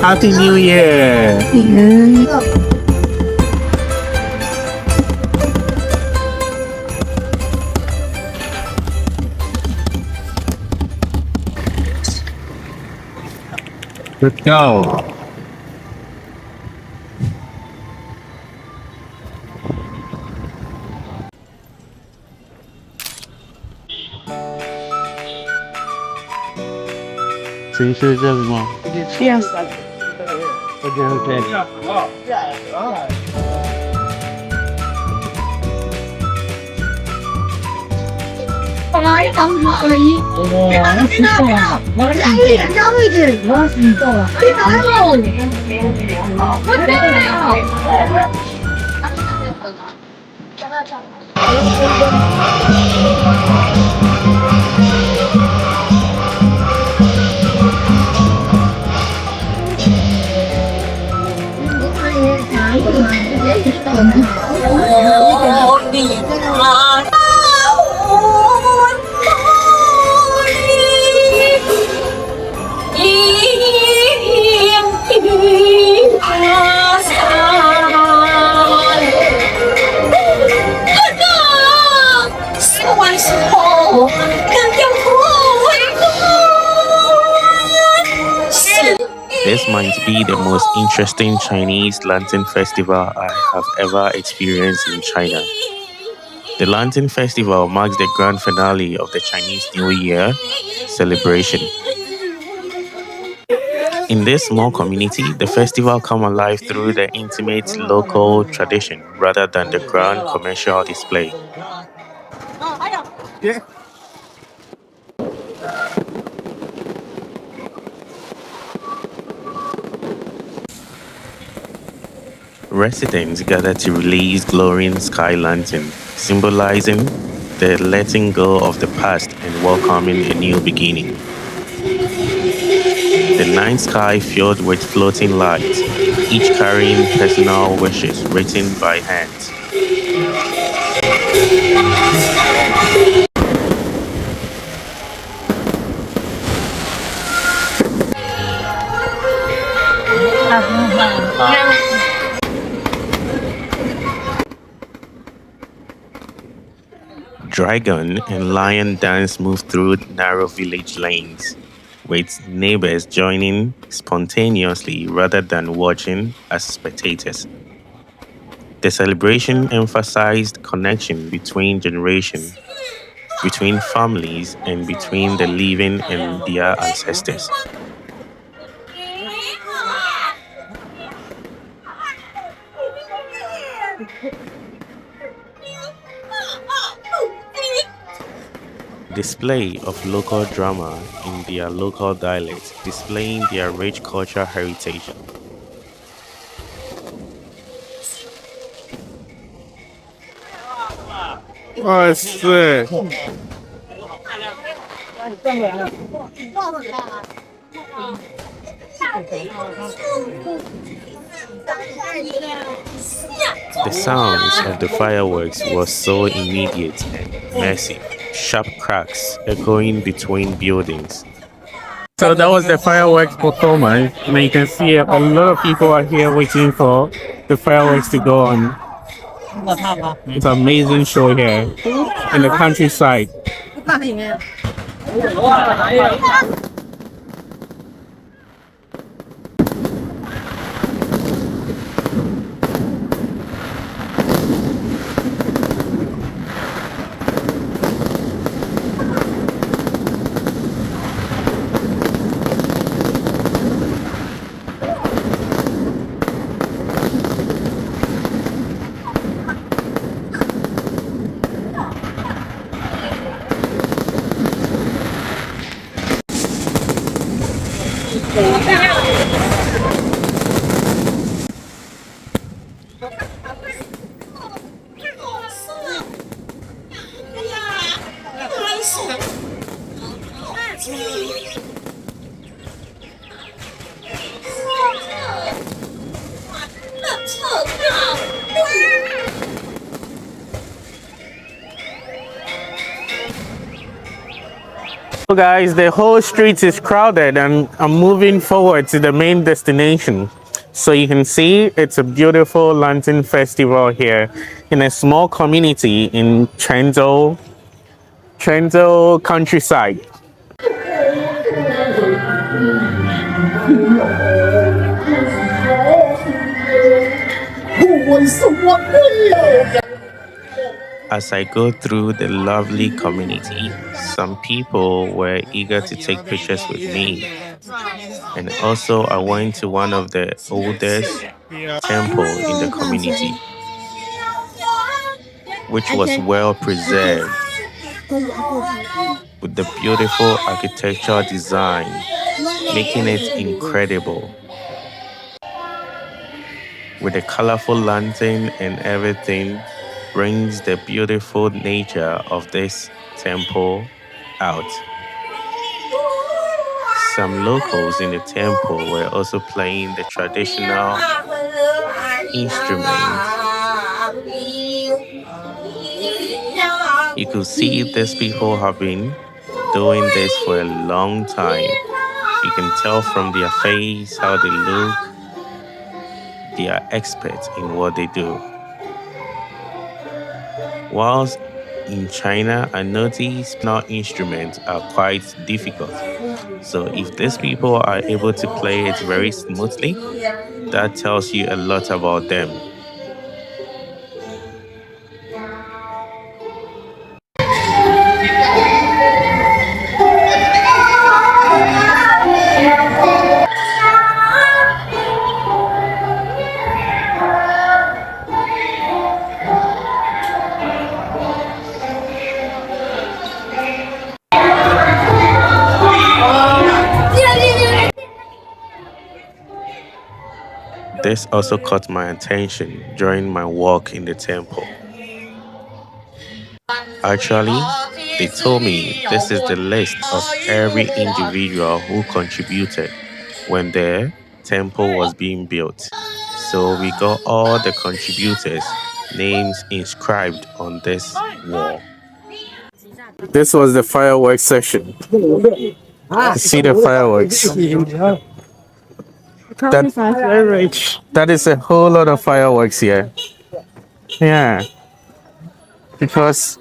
Happy New Year! Let's go!谁是这里吗？ Yes. OK OK。来，当主阿姨。哇，那是够了。来，人家位置，我是够了。来喽！我这里。This might be the most interesting Chinese Lantern Festival I have ever experienced in China. The Lantern Festival marks the grand finale of the Chinese New Year celebration. In this small community, the festival comes alive through the intimate local tradition rather than the grand commercial display. Residents gather to release glowing sky lantern, symbolizing the letting go of the past and welcoming a new beginning. The night sky filled with floating lights, each carrying personal wishes written by hand. Dragon and lion dance move through narrow village lanes, with neighbors joining spontaneously rather than watching as spectators. The celebration emphasized connection between generations, between families, and between the living and their ancestors. Display of local drama in their local dialects, displaying their rich cultural heritage. Oh, sick. The sounds of the fireworks were so immediate and massive, sharp cracks echoing between buildings. So that was the fireworks performance, and you can see a lot of people are here waiting for the fireworks to go on. It's an amazing show here in the countryside. So guys, the whole street is crowded and I'm moving forward to the main destination. So you can see it's a beautiful lantern festival here in a small community in Quanzhou countryside. As I go through the lovely community, some people were eager to take pictures with me. And also, I went to one of the oldest temple in the community, which was well preserved with the beautiful architectural design, making it incredible. With the colorful lantern and everything, brings the beautiful nature of this temple out. Some locals in the temple were also playing the traditional instruments. You could see these people have been doing this for a long time. You can tell from their face how they look. They are experts in what they do. Whilst in China, I noticed now instruments are quite difficult. So if these people are able to play it very smoothly, that tells you a lot about them. This also caught my attention during my walk in the temple. Actually, they told me this is the list of every individual who contributed when the temple was being built. So we got all the contributors' names inscribed on this wall. This was the fireworks session. See the fireworks. That is a whole lot of fireworks here. Yeah. Because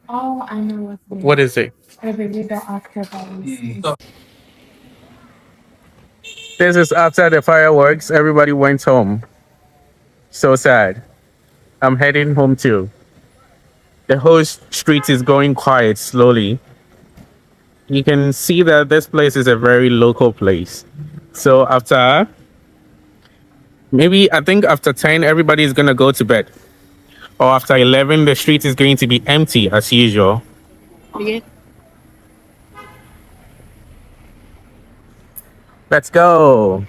Oh, I know what's what is it? the octopus. This is after the fireworks. Everybody went home. So sad. I'm heading home too. The whole street is going quiet slowly. You can see that this place is a very local place. So after maybe I think after 10, everybody is gonna go to bed. Or after 11, the street is going to be empty as usual. Let's go.